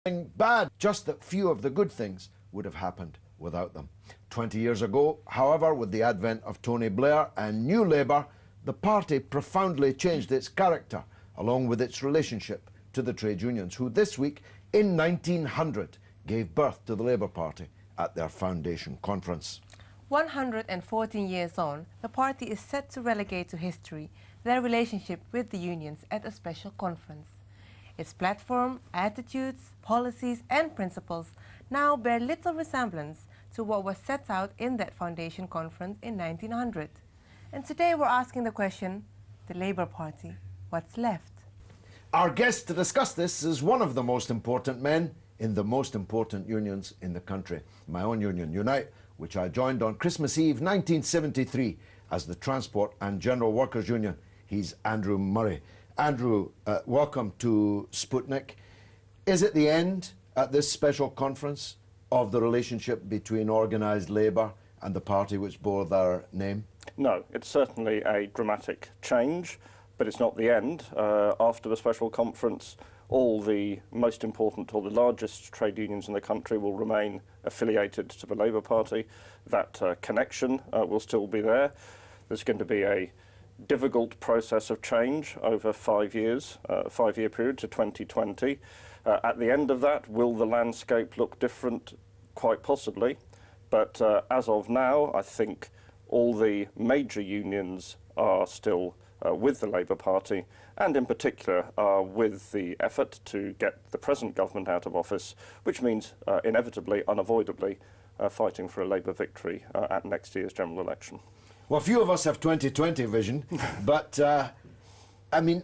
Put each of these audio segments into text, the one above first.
bad, just that few of the good things would have happened without them. 20 years ago, however, with the advent of Tony Blair and New Labour, the party profoundly changed its character, along with its relationship to the trade unions, who this week, in 1900, gave birth to the Labour Party at their foundation conference. 114 years on, the party is set to relegate to history their relationship with the unions at a special conference. Its platform, attitudes, policies and principles now bear little resemblance to what was set out in that foundation conference in 1900. And today we're asking the question, the Labour Party, what's left? Our guest to discuss this is one of the most important men in the most important unions in the country, my own union, Unite, which I joined on Christmas Eve 1973 as the Transport and General Workers Union. He's Andrew Murray. Andrew, welcome to Sputnik. Is it the end at this special conference of the relationship between organised labour and the party which bore their name? No, it's certainly a dramatic change, but it's not the end. After the special conference, all the most important or the largest trade unions in the country will remain affiliated to the Labour Party. That connection will still be there. There's going to be a difficult process of change over 5 years, five-year period to 2020. At the end of that, will the landscape look different? Quite possibly. But as of now, I think all the major unions are still with the Labour Party, and in particular with the effort to get the present government out of office, which means inevitably, unavoidably, fighting for a Labour victory at next year's general election. Well, few of us have 2020 vision, but I mean,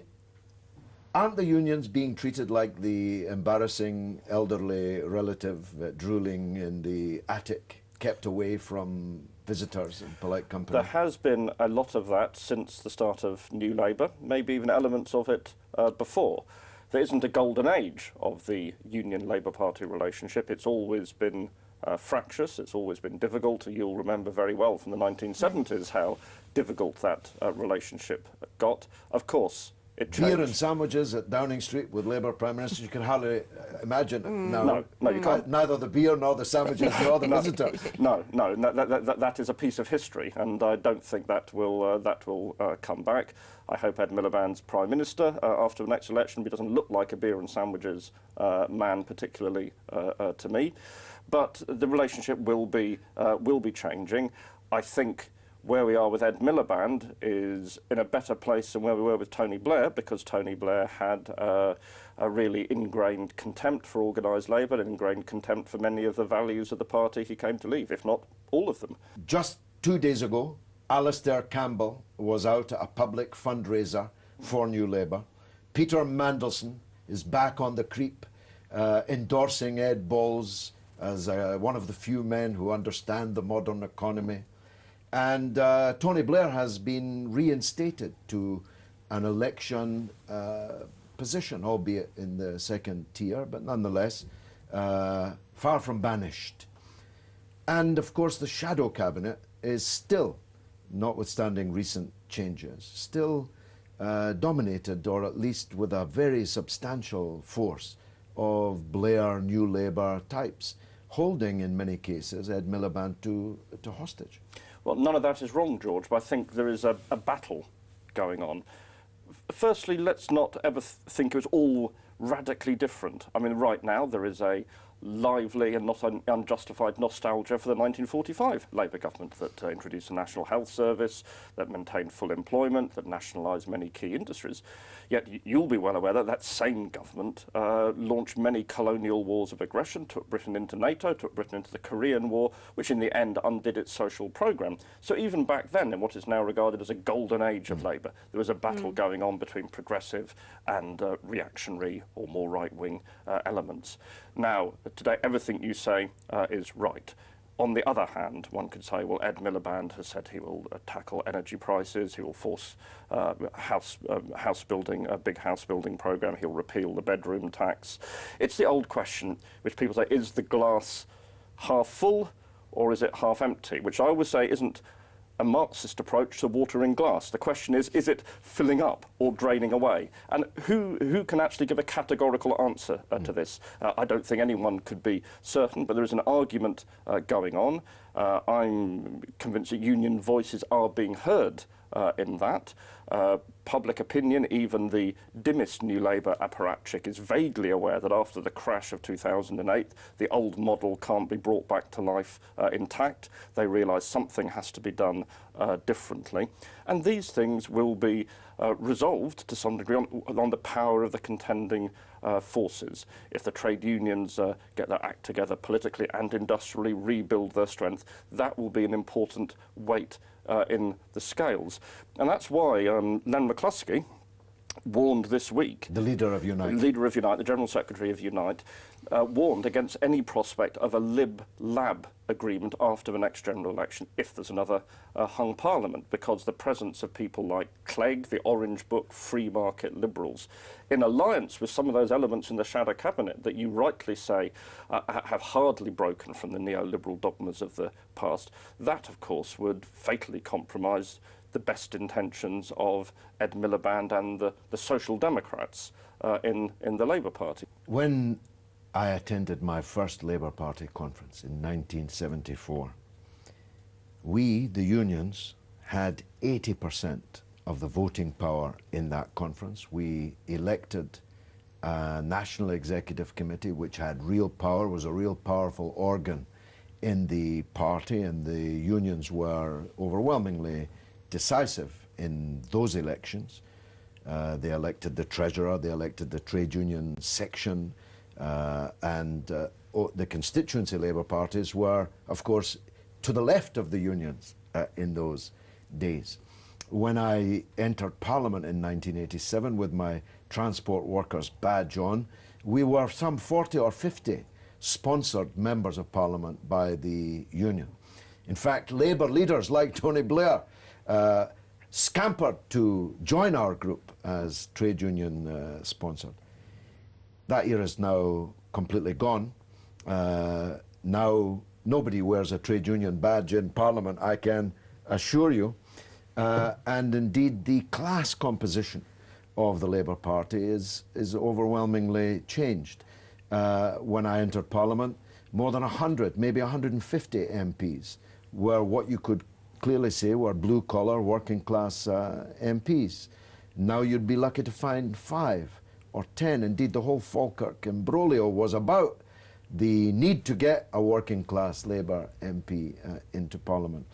aren't the unions being treated like the embarrassing elderly relative drooling in the attic, kept away from visitors and polite company? There has been a lot of that since the start of New Labour, maybe even elements of it before. There isn't a golden age of the Union-Labour Party relationship. It's always been fractious, it's always been difficult. You'll remember very well from the 1970s how difficult that relationship got. Of course, it changed. Beer and sandwiches at Downing Street with Labour Prime Ministers, you can hardly imagine now. No, you can't. Neither the beer nor the sandwiches nor the visitors. No, that is a piece of history, and I don't think that will come back. I hope Ed Miliband's Prime Minister after the next election. He doesn't look like a beer and sandwiches man, particularly to me. But the relationship will be changing. I think where we are with Ed Miliband is in a better place than where we were with Tony Blair, because Tony Blair had a really ingrained contempt for organised labour, and ingrained contempt for many of the values of the party he came to leave, if not all of them. Just 2 days ago, Alistair Campbell was out at a public fundraiser for New Labour. Peter Mandelson is back on the creep, endorsing Ed Balls as one of the few men who understand the modern economy. And Tony Blair has been reinstated to an election position, albeit in the second tier, but nonetheless far from banished. And of course the shadow cabinet is still, notwithstanding recent changes, still dominated, or at least with a very substantial force of Blair New Labour types, holding in many cases Ed Miliband to hostage. Well, none of that is wrong, George, but I think there is a battle going on. Firstly, let's not ever think it was all radically different. I mean, right now there is a lively and not unjustified nostalgia for the 1945 Labour government that introduced the National Health Service, that maintained full employment, that nationalised many key industries. Yet you'll be well aware that that same government launched many colonial wars of aggression, took Britain into NATO, took Britain into the Korean War, which in the end undid its social programme. So even back then, in what is now regarded as a golden age of Labour, there was a battle going on between progressive and reactionary or more right-wing elements. Now, today, everything you say is right. On the other hand, one could say, well, Ed Miliband has said he will tackle energy prices, he will force house building, a big house building programme, he'll repeal the bedroom tax. It's the old question, which people say, is the glass half full or is it half empty? Which I always say isn't a Marxist approach to water in glass. The question is it filling up or draining away? And who can actually give a categorical answer to this? I don't think anyone could be certain, but there is an argument going on. I'm convinced that union voices are being heard in that. Public opinion, even the dimmest New Labour apparatchik, is vaguely aware that after the crash of 2008, the old model can't be brought back to life intact. They realise something has to be done differently. And these things will be resolved to some degree on the power of the contending forces. If the trade unions get their act together politically and industrially, rebuild their strength, that will be an important weight in the scales. And that's why Len McCluskey warned this week... The leader of Unite. Leader of Unite, the General Secretary of Unite, warned against any prospect of a Lib-Lab agreement after the next general election, if there's another hung parliament, because the presence of people like Clegg, the Orange Book, free market liberals, in alliance with some of those elements in the shadow cabinet that you rightly say have hardly broken from the neoliberal dogmas of the past, that, of course, would fatally compromise the best intentions of Ed Miliband and the Social Democrats in the Labour Party. When I attended my first Labour Party conference in 1974, we, the unions, had 80% of the voting power in that conference. We elected a National Executive Committee which had real power, was a real powerful organ in the party, and the unions were overwhelmingly decisive in those elections. They elected the treasurer, they elected the trade union section, and the constituency Labour parties were, of course, to the left of the unions in those days. When I entered Parliament in 1987 with my transport workers badge on, we were some 40 or 50 sponsored members of Parliament by the union. In fact, Labour leaders like Tony Blair scampered to join our group as trade union sponsored. That era is now completely gone. Now nobody wears a trade union badge in Parliament, I can assure you. And indeed, the class composition of the Labour Party is overwhelmingly changed. When I entered Parliament, more than 100, maybe 150 MPs were what you could clearly say were blue-collar, working-class MPs. Now you'd be lucky to find 5 or 10. Indeed, the whole Falkirk imbroglio was about the need to get a working-class Labour MP into Parliament.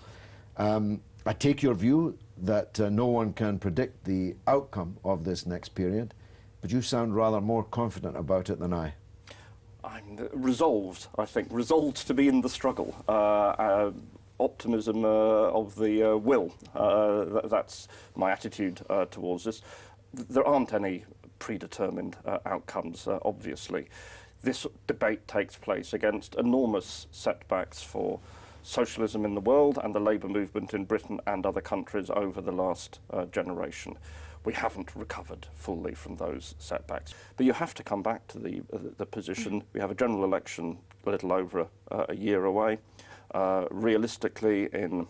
I take your view that no one can predict the outcome of this next period, but you sound rather more confident about it than I. I'm resolved, I think, resolved to be in the struggle. Optimism of the will. That's my attitude towards this. There aren't any predetermined outcomes, obviously. This debate takes place against enormous setbacks for socialism in the world and the labour movement in Britain and other countries over the last generation. We haven't recovered fully from those setbacks. But you have to come back to the position. We have a general election a little over a year away. Realistically, in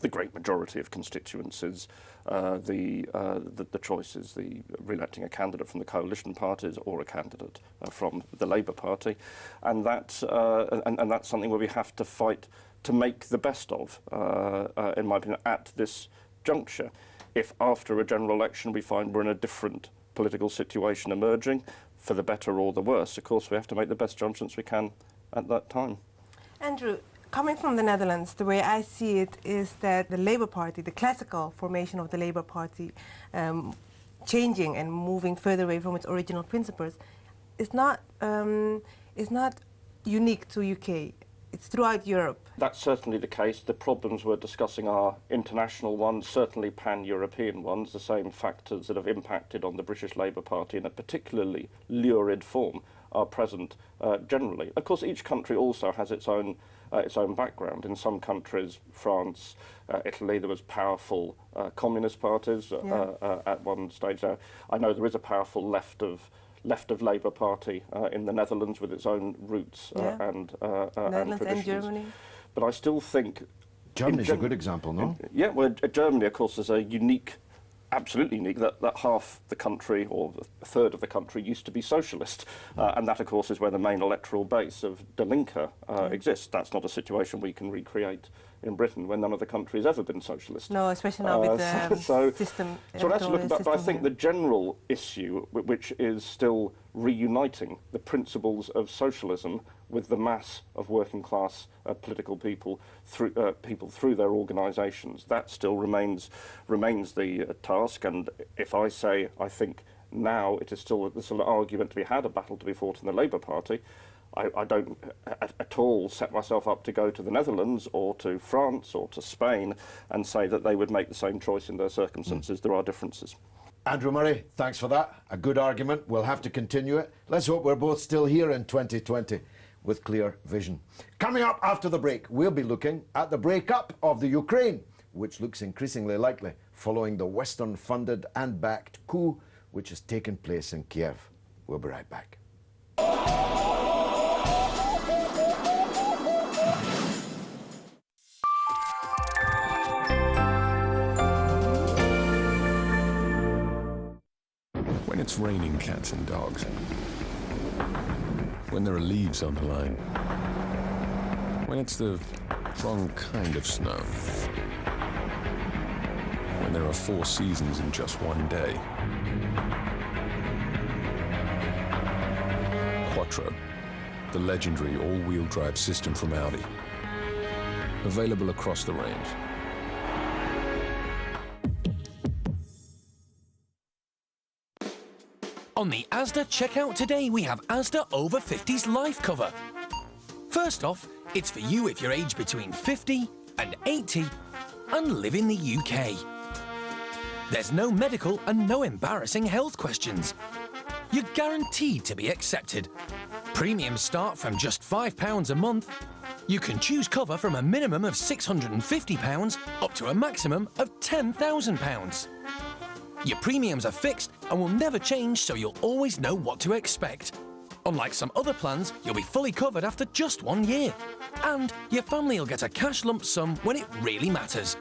the great majority of constituencies, the choice is the re-electing a candidate from the coalition parties or a candidate from the Labour Party, and that's something where we have to fight to make the best of, in my opinion, at this juncture. If after a general election we find we're in a different political situation emerging, for the better or the worse, of course we have to make the best judgments we can at that time. Andrew, coming from the Netherlands, the way I see it is that the Labour Party, the classical formation of the Labour Party, changing and moving further away from its original principles, is not unique to UK. It's throughout Europe. That's certainly the case. The problems we're discussing are international ones, certainly pan-European ones. The same factors that have impacted on the British Labour Party in a particularly lurid form are present generally. Of course, each country also has its own background. In some countries, France, Italy, there was powerful communist parties at one stage. Now, I know there is a powerful left of Labour Party in the Netherlands with its own roots Netherlands and Germany. But I still think Germany's a good example, no? Yeah, well, Germany, of course, is a unique, absolutely unique, that half the country, or a third of the country, used to be socialist. And that, of course, is where the main electoral base of Die Linke exists. That's not a situation we can recreate in Britain, when none of the country has ever been socialist. No, especially now with the system. So let's look at that. But I think the general issue, which is still reuniting the principles of socialism with the mass of working class political people through their organisations, that still remains the task. And if I say I think now there's still an argument to be had, a battle to be fought in the Labour Party, I don't at all set myself up to go to the Netherlands or to France or to Spain and say that they would make the same choice in their circumstances. There are differences. Andrew Murray, thanks for that. A good argument. We'll have to continue it. Let's hope we're both still here in 2020 with clear vision. Coming up after the break, we'll be looking at the breakup of the Ukraine, which looks increasingly likely following the Western-funded and backed coup which has taken place in Kiev. We'll be right back. When it's raining cats and dogs, when there are leaves on the line, when it's the wrong kind of snow, when there are 4 seasons in just one day. Quattro, the legendary all-wheel drive system from Audi. Available across the range. On the Asda checkout today, we have Asda Over 50s Life Cover. First off, it's for you if you're aged between 50 and 80 and live in the UK. There's no medical and no embarrassing health questions. You're guaranteed to be accepted. Premiums start from just £5 a month. You can choose cover from a minimum of £650 up to a maximum of £10,000. Your premiums are fixed and will never change, so you'll always know what to expect. Unlike some other plans, you'll be fully covered after just 1 year. And your family will get a cash lump sum when it really matters.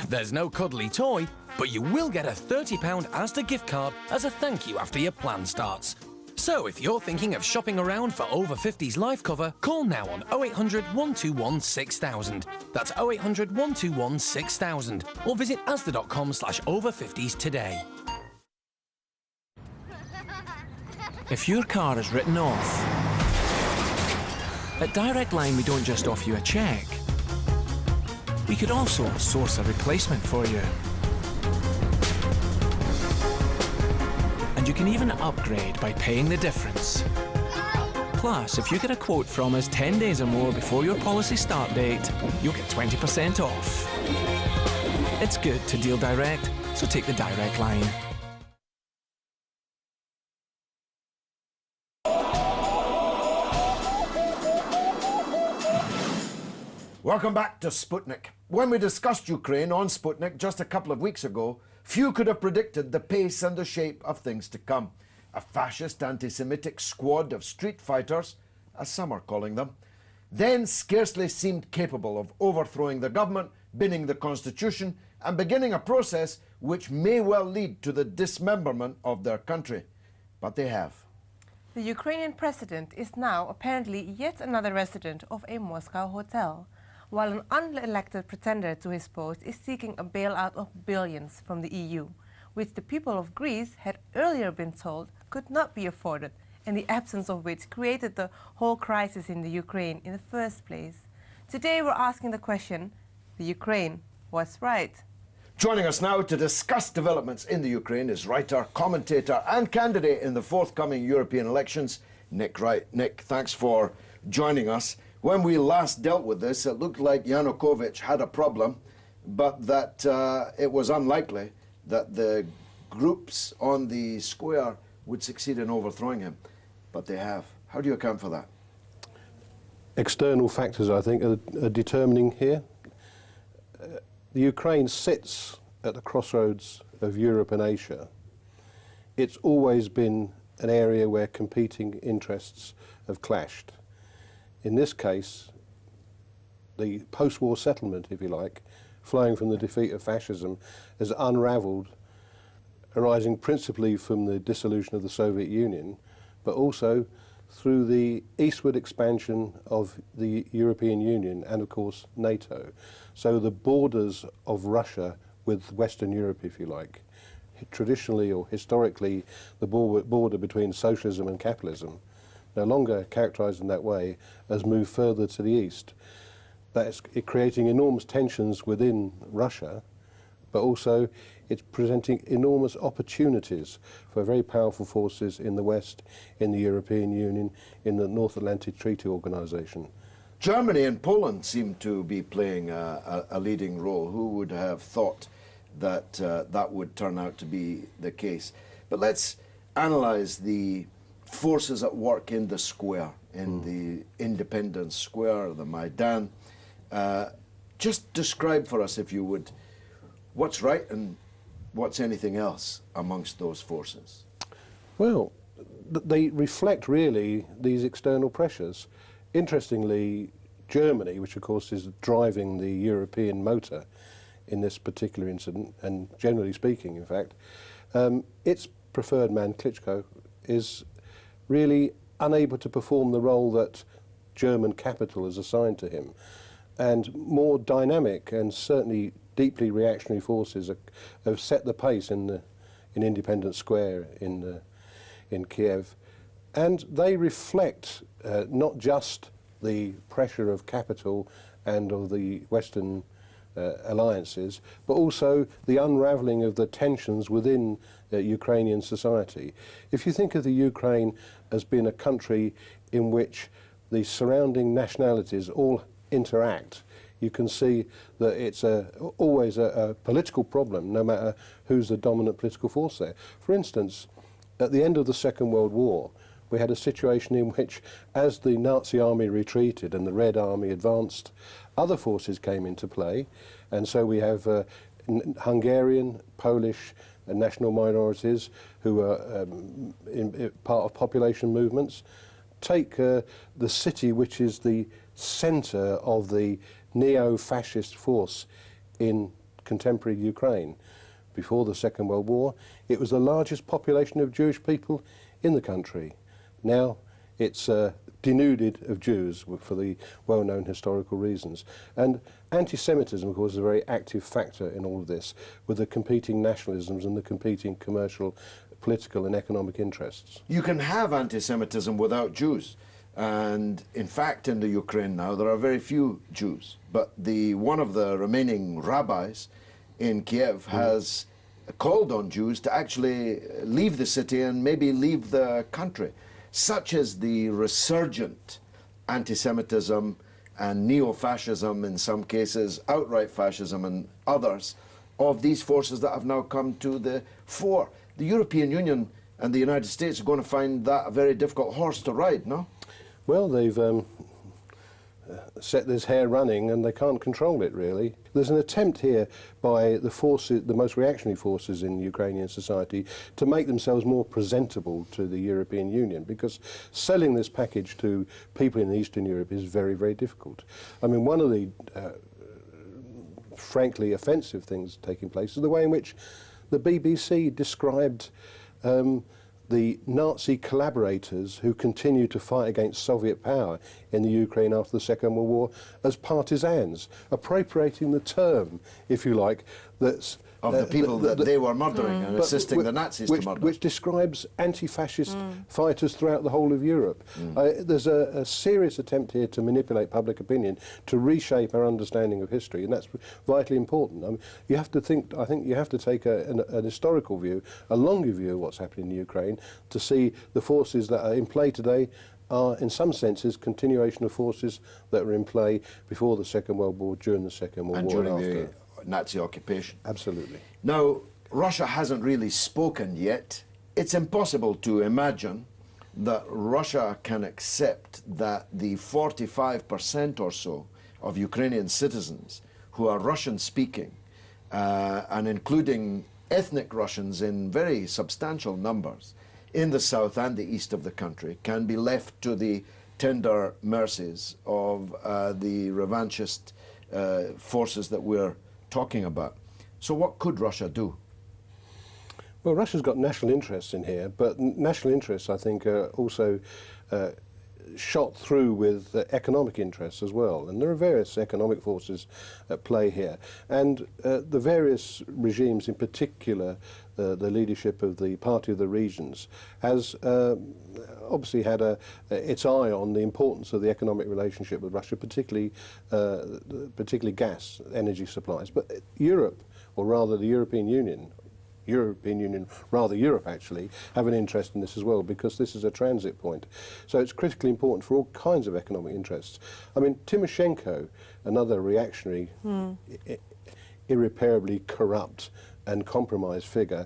There's no cuddly toy, but you will get a £30 Asda gift card as a thank you after your plan starts. So if you're thinking of shopping around for Over 50s life cover, call now on 0800 121 6000. That's 0800 121 6000. Or visit asda.com/over50s today. If your car is written off, at Direct Line we don't just offer you a cheque. We could also source a replacement for you. And you can even upgrade by paying the difference. Plus, if you get a quote from us 10 days or more before your policy start date, you'll get 20% off. It's good to deal direct, so take the Direct Line. Welcome back to Sputnik. When we discussed Ukraine on Sputnik just a couple of weeks ago, few could have predicted the pace and the shape of things to come. A fascist, anti-Semitic squad of street fighters, as some are calling them, then scarcely seemed capable of overthrowing the government, binning the constitution, and beginning a process which may well lead to the dismemberment of their country. But they have. The Ukrainian president is now apparently yet another resident of a Moscow hotel, while an unelected pretender to his post is seeking a bailout of billions from the EU, which the people of Greece had earlier been told could not be afforded, and the absence of which created the whole crisis in the Ukraine in the first place. Today we're asking the question, the Ukraine was right. Joining us now to discuss developments in the Ukraine is writer, commentator and candidate in the forthcoming European elections, Nick Wright. Nick, thanks for joining us. When we last dealt with this, it looked like Yanukovych had a problem, but that it was unlikely that the groups on the square would succeed in overthrowing him. But they have. How do you account for that? External factors, I think, are determining here. The Ukraine sits at the crossroads of Europe and Asia. It's always been an area where competing interests have clashed. In this case, the post-war settlement, if you like, flowing from the defeat of fascism, has unravelled, arising principally from the dissolution of the Soviet Union, but also through the eastward expansion of the European Union and, of course, NATO. So the borders of Russia with Western Europe, if you like, traditionally or historically the border between socialism and capitalism, no longer characterised in that way, has moved further to the east. That's creating enormous tensions within Russia, but also it's presenting enormous opportunities for very powerful forces in the West, in the European Union, in the North Atlantic Treaty Organization. Germany and Poland seem to be playing a leading role. Who would have thought that that would turn out to be the case? But let's analyze the forces at work in the square, in the Independence Square, the Maidan. Just describe for us, if you would, what's right and what's anything else amongst those forces? Well, they reflect really these external pressures. Interestingly, Germany, which of course is driving the European motor in this particular incident, and generally speaking, in fact, its preferred man, Klitschko, is really unable to perform the role that German capital has assigned to him. And more dynamic and certainly deeply reactionary forces have set the pace in Independence Square in Kiev, and they reflect not just the pressure of capital and of the Western alliances, but also the unravelling of the tensions within Ukrainian society. If you think of the Ukraine as being a country in which the surrounding nationalities all interact, you can see that it's always a political problem, no matter who's the dominant political force there. For instance, at the end of the Second World War, we had a situation in which, as the Nazi army retreated and the Red Army advanced, other forces came into play, and so we have Hungarian, Polish, and national minorities who are part of population movements. Take the city which is the centre of the neo-fascist force in contemporary Ukraine. Before the Second World War, it was the largest population of Jewish people in the country. Now it's denuded of Jews for the well-known historical reasons. And anti-Semitism, of course, is a very active factor in all of this, with the competing nationalisms and the competing commercial, political and economic interests. You can have anti-Semitism without Jews. And in fact, in the Ukraine now, there are very few Jews. But one of the remaining rabbis in Kiev has called on Jews to actually leave the city and maybe leave the country. Such is the resurgent anti-Semitism and neo-fascism, in some cases outright fascism and others, of these forces that have now come to the fore. The European Union and the United States are going to find that a very difficult horse to ride, no? Well, they've set this hair running and they can't control it, really. There's an attempt here by the forces, the most reactionary forces in Ukrainian society, to make themselves more presentable to the European Union, because selling this package to people in Eastern Europe is very, very difficult. I mean, one of the frankly offensive things taking place is the way in which the BBC described the Nazi collaborators who continued to fight against Soviet power in the Ukraine after the Second World War as partisans, appropriating the term, if you like, that's of the people that they were murdering and assisting the Nazis to murder. Which describes anti-fascist fighters throughout the whole of Europe. There's a serious attempt here to manipulate public opinion, to reshape our understanding of history, and that's vitally important. I mean, you have to think, I think you have to take an historical view, a longer view of what's happening in Ukraine, to see the forces that are in play today are, in some senses, continuation of forces that were in play before the Second World War, during the Second World War, and after. Nazi occupation. Absolutely. Now, Russia hasn't really spoken yet. It's impossible to imagine that Russia can accept that the 45% or so of Ukrainian citizens who are Russian-speaking, and including ethnic Russians in very substantial numbers in the south and the east of the country, can be left to the tender mercies of the revanchist forces that we're talking about. So what could Russia do? Well, Russia's got national interests in here, but national interests, I think, are also shot through with economic interests as well. And there are various economic forces at play here. And the various regimes, in particular, the leadership of the Party of the Regions, has obviously had its eye on the importance of the economic relationship with Russia, particularly gas, energy supplies. But Europe, or rather the European Union, Europe actually, have an interest in this as well, because this is a transit point. So it's critically important for all kinds of economic interests. I mean, Tymoshenko, another reactionary, irreparably corrupt and compromised figure,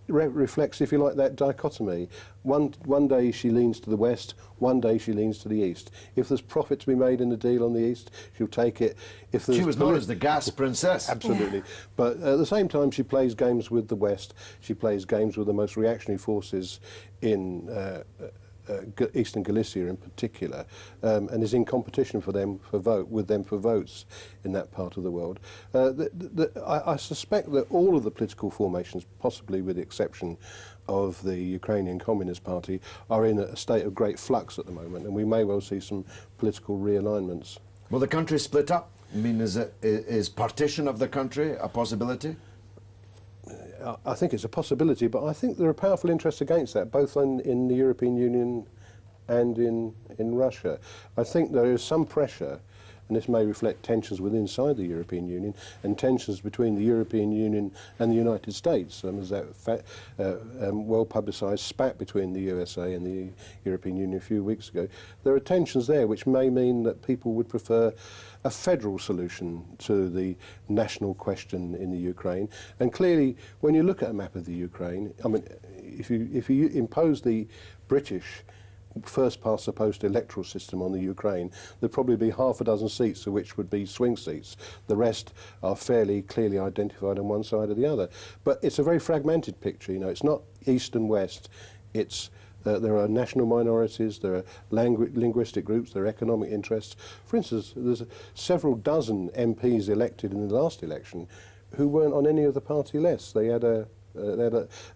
reflects, if you like, that dichotomy. One day she leans to the west, one day she leans to the east. If there's profit to be made in the deal on the east, she'll take it. If she was known as the gas princess. Absolutely. Yeah. But at the same time, she plays games with the west. She plays games with the most reactionary forces in Eastern Galicia in particular, and is in competition with them for votes in that part of the world. I suspect that all of the political formations, possibly with the exception of the Ukrainian Communist Party, are in a state of great flux at the moment, and we may well see some political realignments. Will the country split up? I mean, is partition of the country a possibility? I think it's a possibility, but I think there are powerful interests against that, both in the European Union and in Russia. I think there is some pressure, and this may reflect tensions within inside the European Union and tensions between the European Union and the United States. There's that well-publicised spat between the USA and the European Union a few weeks ago. There are tensions there which may mean that people would prefer a federal solution to the national question in the Ukraine. And clearly, when you look at a map of the Ukraine, I mean, if you impose the British first-past-the-post electoral system on the Ukraine, there'd probably be half a dozen seats, which would be swing seats. The rest are fairly clearly identified on one side or the other. But it's a very fragmented picture. You know, it's not east and west. It's there are national minorities, there are linguistic groups, there are economic interests. For instance, there's several dozen MPs elected in the last election who weren't on any of the party lists. They had a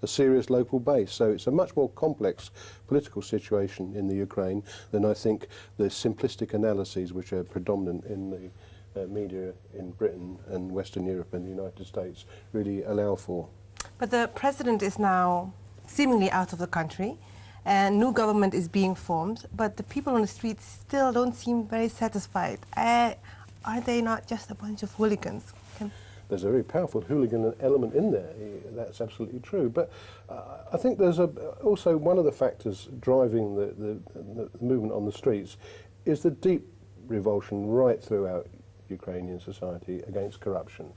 serious local base. So it's a much more complex political situation in the Ukraine than I think the simplistic analyses which are predominant in the media in Britain and Western Europe and the United States really allow for. But the president is now seemingly out of the country, and new government is being formed, but the people on the streets still don't seem very satisfied. Are they not just a bunch of hooligans? There's a very powerful hooligan element in there, that's absolutely true. But I think there's also one of the factors driving the movement on the streets is the deep revulsion right throughout Ukrainian society against corruption.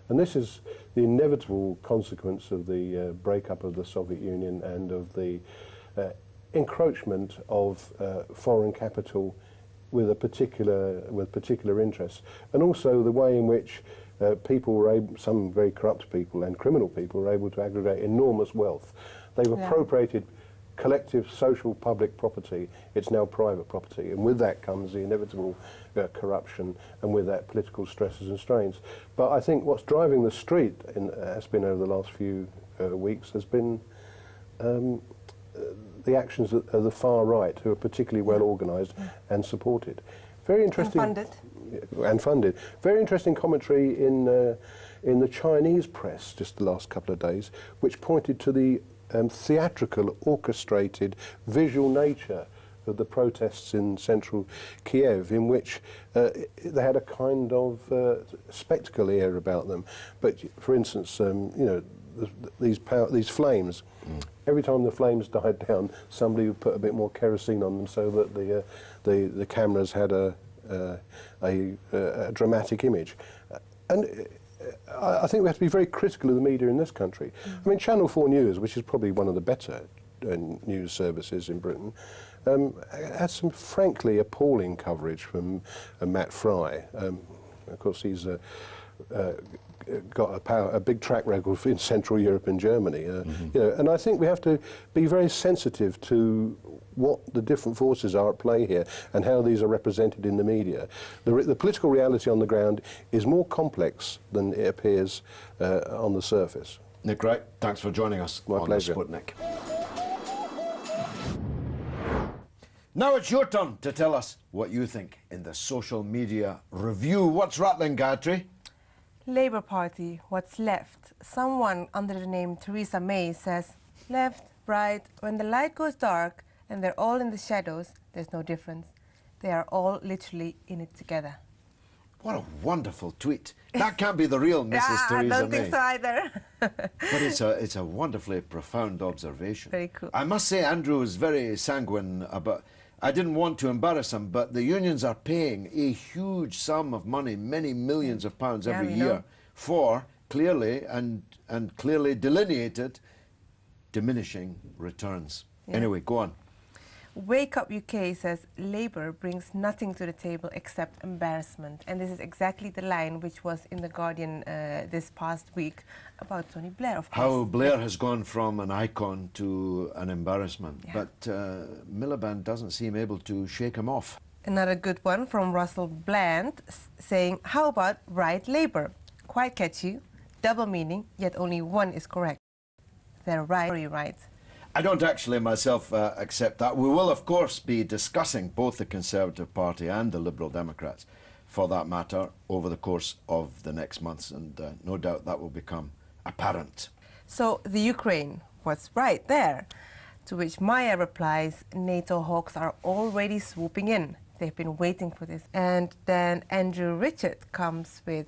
And this is the inevitable consequence of the breakup of the Soviet Union and of the encroachment of foreign capital with particular interests, and also the way in which people were able, some very corrupt people and criminal people were able to aggregate enormous wealth. They've appropriated collective social public property. It's now private property, and with that comes the inevitable corruption, and with that political stresses and strains. But I think what's driving the street has been over the last few weeks has been the actions of the far right, who are particularly well organised and supported. Very interesting. And funded. Very interesting commentary in the Chinese press just the last couple of days, which pointed to the theatrical, orchestrated, visual nature of the protests in central Kiev, in which they had a kind of spectacle air about them. But for instance, you know, these flames. Every time the flames died down, somebody would put a bit more kerosene on them so that the cameras had a dramatic image. And I think we have to be very critical of the media in this country. I mean, Channel 4 News, which is probably one of the better news services in Britain, had some frankly appalling coverage from Matt Fry. Of course, he's got a big track record in Central Europe and Germany. You know, and I think we have to be very sensitive to what the different forces are at play here and how these are represented in the media. The political reality on the ground is more complex than it appears on the surface. Nick Wright, thanks for joining us on the Sputnik. Now it's your turn to tell us what you think in the social media review. What's rattling, Gayatri? Labour Party, what's left? Someone under the name Theresa May says, left, right, when the light goes dark and they're all in the shadows, there's no difference. They are all literally in it together. What a wonderful tweet. That can't be the real Mrs. Theresa May. I don't think so either. But it's a wonderfully profound observation. Very cool. I must say Andrew is very sanguine about... I didn't want to embarrass him, but the unions are paying a huge sum of money, many millions of pounds every year, for clearly and clearly delineated diminishing returns. Yeah. Anyway, go on. Wake Up UK says Labour brings nothing to the table except embarrassment. And this is exactly the line which was in The Guardian this past week about Tony Blair, of course. How Blair has gone from an icon to an embarrassment. Yeah. But Miliband doesn't seem able to shake him off. Another good one from Russell Bland saying, how about right Labour? Quite catchy, double meaning, yet only one is correct. They're right. I don't actually myself accept that. We will, of course, be discussing both the Conservative Party and the Liberal Democrats, for that matter, over the course of the next months, and no doubt that will become apparent. So, the Ukraine, what's right there? To which Maya replies, NATO hawks are already swooping in. They've been waiting for this. And then Andrew Richard comes with,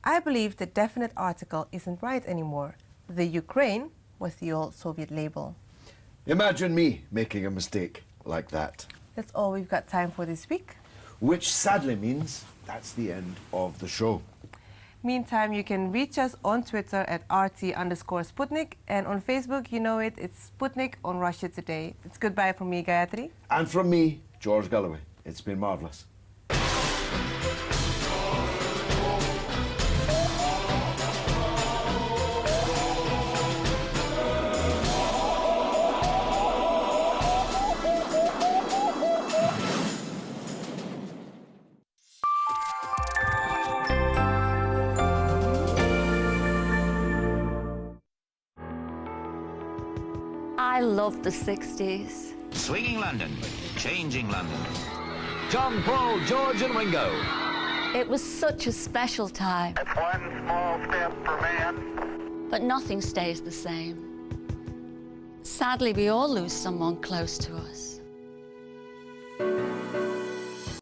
I believe the definite article isn't right anymore. The Ukraine was the old Soviet label. Imagine me making a mistake like that. That's all we've got time for this week. Which sadly means that's the end of the show. Meantime, you can reach us on Twitter at RT_Sputnik, and on Facebook, you know it, it's Sputnik on Russia Today. It's goodbye from me, Gayatri. And from me, George Galloway. It's been marvellous. I loved the 60s. Swinging London, changing London. John, Paul, George and Ringo. It was such a special time. It's one small step for man. But nothing stays the same. Sadly, we all lose someone close to us.